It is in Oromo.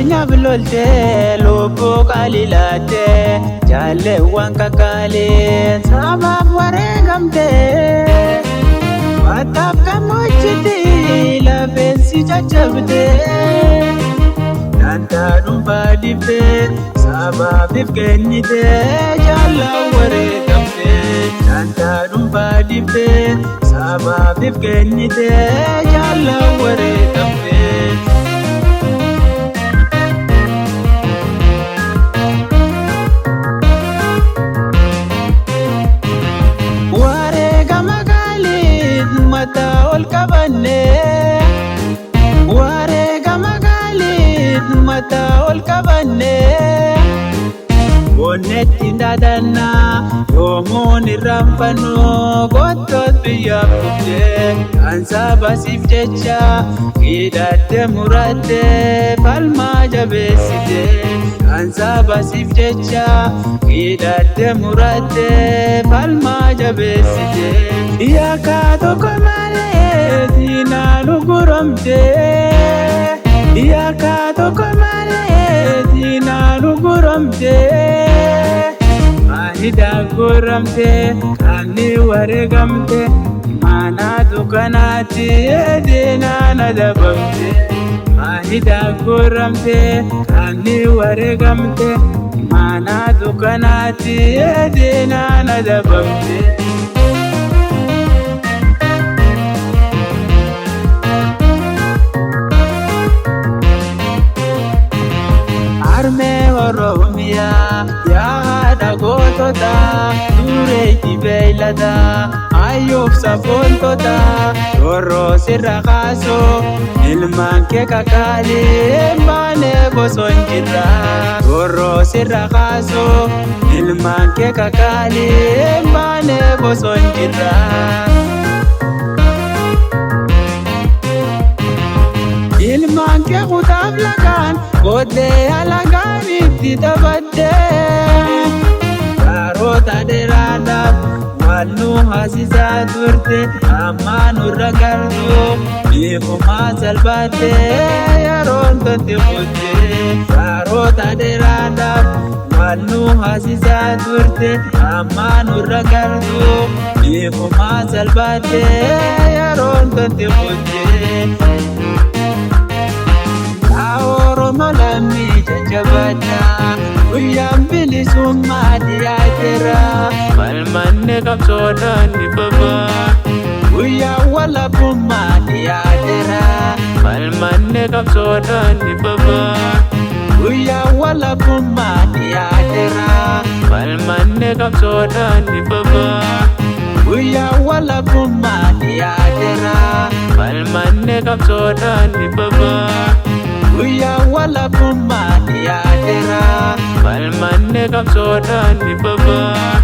Fageenyaaf loltee lubbuu qaliilaattee jaalleewwan kakkaalee sabaaf wareegamtee Wattaaf gammoojjitti lafeensi caccabdee Dantaa dhuunfaa dhibbee sabaaf kennitee jaallaan wareegamtee Dantaa dhuunfaa dhibbee sabaaf kennitee jaallaan wareegamtee Mataa ol qabannee wareegama gaaliin mataa ol qabannee bonneetti dhaadannaa yoomuun irraanfannu kottoot biyyaaf dhuftee kan sabaasiif jecha hidhattee murattee falmaa jabeessitee kan sabaasiif jecha hidhattee murattee falmaa jabeessitee Yakka tokko malee diinaan gurguromtee Yakka tokko malee diinaan gurguromtee Maahidaa gurguramtee kanni wareegamtee mana dukkanaatti diinaan adabamtee Maahidaa gurguramtee kanni wareegamtee mana dukkanaatti diinaan adabamtee Armee Oromiyaa yaada gootota dureetti beeylada ayyuuf saboontota Roorroo sirra kaasoo ilmaan kee kakkaalee baanee bosoon jirra Roorroo sirra kaasoo ilmaan kee kakkaalee baanee bosoon jirra Ilmaan kee kutaaf lagaan Kootee alagaan itti taphattee Karoota dheeraadhaaf waan nu haasisaa turte Amma nurra gartuu biifumaa salphaattee yeroon totti kuttee Karoota dheeraadhaaf waan nu haasisaa turte Amma nurra gartuu biifumaa salphaattee yeroon totti kuttee Oromoo lammii jajjabaadhaa guyyaan bilisummaa dhiyaateera falmanne qabsoodhaan ni babaa guyyaan walabummaa dhiyaateera falmanne qabsoodhaan ni babaa guyyaan walabummaa dhiyaateera falmanne qabsoodhaan ni babaa guyyaan walabummaa dhiyaateera falmanne qabsoodhaan ni babaa Guyyaa walabummaa dhiyaateera falmanne qabsoodhaan ni babaa